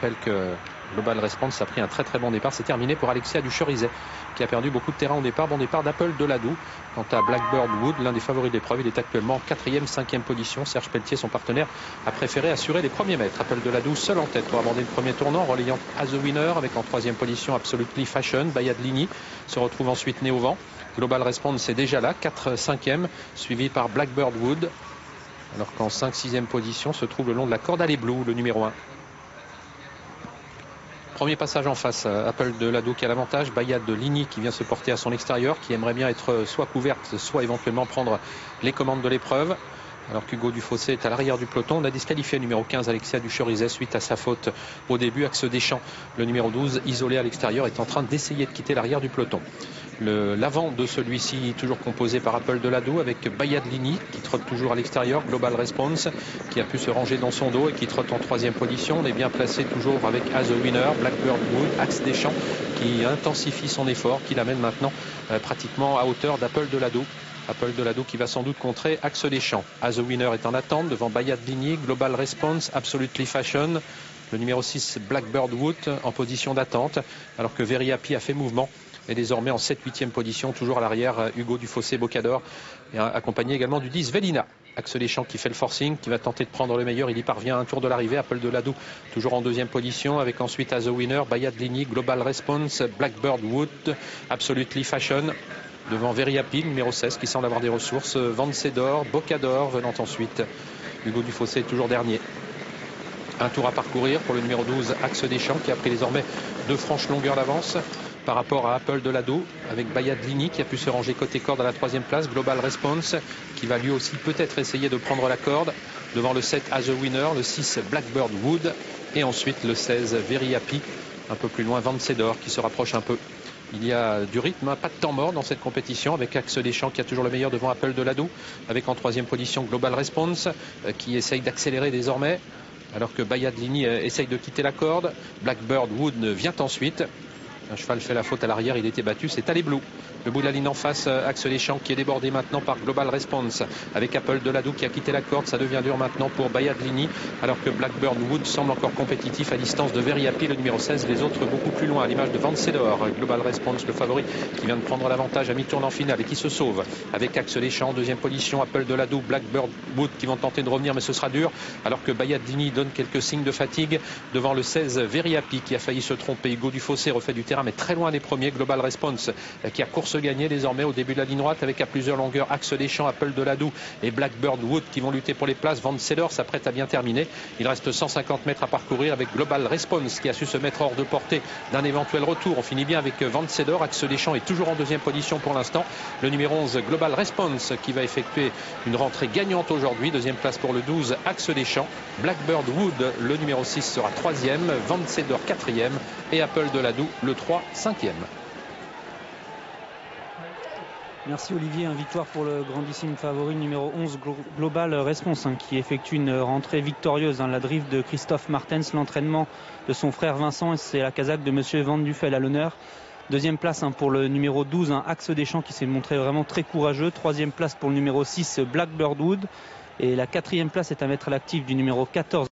rappelle que Global Response a pris un très bon départ. C'est terminé pour Alexia du Cherizet qui a perdu beaucoup de terrain au départ. Bon départ d'Apple Doladou. Quant à Blackbird Wood, l'un des favoris de l'épreuve, il est actuellement en 4e, 5e position. Serge Pelletier, son partenaire, a préféré assurer les premiers mètres. Apple Doladou seul en tête pour aborder le premier tournant, relayant As the Winner avec en 3e position Absolutely Fashion. Bayadlini se retrouve ensuite né au vent. Global Response est déjà là, 4, 5e, suivi par Blackbird Wood. Alors qu'en 5, 6e position se trouve le long de la corde à les Blue, le numéro 1. Premier passage en face, Apple Doladou qui a l'avantage, Bayadlini qui vient se porter à son extérieur, qui aimerait bien être soit couverte, soit éventuellement prendre les commandes de l'épreuve. Alors qu'Hugo Dufossé est à l'arrière du peloton. On a disqualifié le numéro 15 Alexia du Cherizet suite à sa faute au début. Axe Deschamps, le numéro 12, isolé à l'extérieur, est en train d'essayer de quitter l'arrière du peloton. L'avant de celui-ci toujours composé par Apple Doladou avec Bayadlini qui trotte toujours à l'extérieur, Global Response qui a pu se ranger dans son dos et qui trotte en 3e position. On est bien placé toujours avec As the Winner, Blackbird Wood, Axe Deschamps qui intensifie son effort, qui l'amène maintenant pratiquement à hauteur d'Apple Doladou. Apple Doladou qui va sans doute contrer Axe Deschamps. As the Winner est en attente devant Bayadlini, Global Response, Absolutely Fashion. Le numéro 6 Blackbird Wood en position d'attente alors que Very Happy a fait mouvement. Et désormais en 7-8e position, toujours à l'arrière, Hugo Dufossé Bocador, et accompagné également du 10 Vélina. Axe Deschamps qui fait le forcing, qui va tenter de prendre le meilleur. Il y parvient à un tour de l'arrivée. Apple Doladou toujours en 2e position, avec ensuite As the Winner, Bayadlini, Global Response, Blackbird Wood, Absolutely Fashion. Devant Very Happy, numéro 16, qui semble avoir des ressources. Vencedor, Bocador, venant ensuite. Hugo Dufossé est toujours dernier. Un tour à parcourir pour le numéro 12, Axe Deschamps, qui a pris désormais 2 franches longueurs d'avance par rapport à Apple Doladou, avec Bayadlini qui a pu se ranger côté corde à la 3e place, Global Response qui va lui aussi peut-être essayer de prendre la corde, devant le 7 As the Winner, le 6 Blackbird Wood et ensuite le 16 Very Happy, un peu plus loin Vencedor qui se rapproche un peu. Il y a du rythme, pas de temps mort dans cette compétition, avec Axe Deschamps qui a toujours le meilleur devant Apple Doladou, avec en 3e position Global Response qui essaye d'accélérer désormais alors que Bayadlini essaye de quitter la corde. Blackbird Wood vient ensuite. Un cheval fait la faute à l'arrière, il était battu, c'est Allez Blue. Le bout de la ligne en face, Axe Deschamps qui est débordé maintenant par Global Response avec Apple Doladou qui a quitté la corde. Ça devient dur maintenant pour Bayadlini alors que Blackbird Wood semble encore compétitif à distance de Very Happy, le numéro 16, les autres beaucoup plus loin à l'image de Vencedor. Global Response, le favori qui vient de prendre l'avantage à mi-tournant final et qui se sauve avec Axe Deschamps, 2e position, Apple Doladou, Blackbird Wood qui vont tenter de revenir mais ce sera dur alors que Bayadlini donne quelques signes de fatigue devant le 16 Very Happy qui a failli se tromper. Hugo Dufossé refait du terrain mais très loin des premiers. Global Response qui a course gagnée désormais au début de la ligne droite avec à plusieurs longueurs Axe Deschamps, Apple Doladou et Blackbird Wood qui vont lutter pour les places. Vencedor s'apprête à bien terminer. Il reste 150 mètres à parcourir avec Global Response qui a su se mettre hors de portée d'un éventuel retour. On finit bien avec Vencedor. Axe Deschamps est toujours en 2e position pour l'instant. Le numéro 11 Global Response qui va effectuer une rentrée gagnante aujourd'hui. 2e place pour le 12 Axe Deschamps. Blackbird Wood, le numéro 6 sera 3e. Vencedor 4e et Apple Doladou le 3 5e. Merci Olivier, une victoire pour le grandissime favori numéro 11 Global Response qui effectue une rentrée victorieuse. La drift de Christophe Martens, l'entraînement de son frère Vincent et c'est la casaque de Monsieur Van Duffel à l'honneur. 2e place pour le numéro 12 Axe Deschamps qui s'est montré vraiment très courageux. 3e place pour le numéro 6 Blackbird Wood et la 4e place est à mettre à l'actif du numéro 14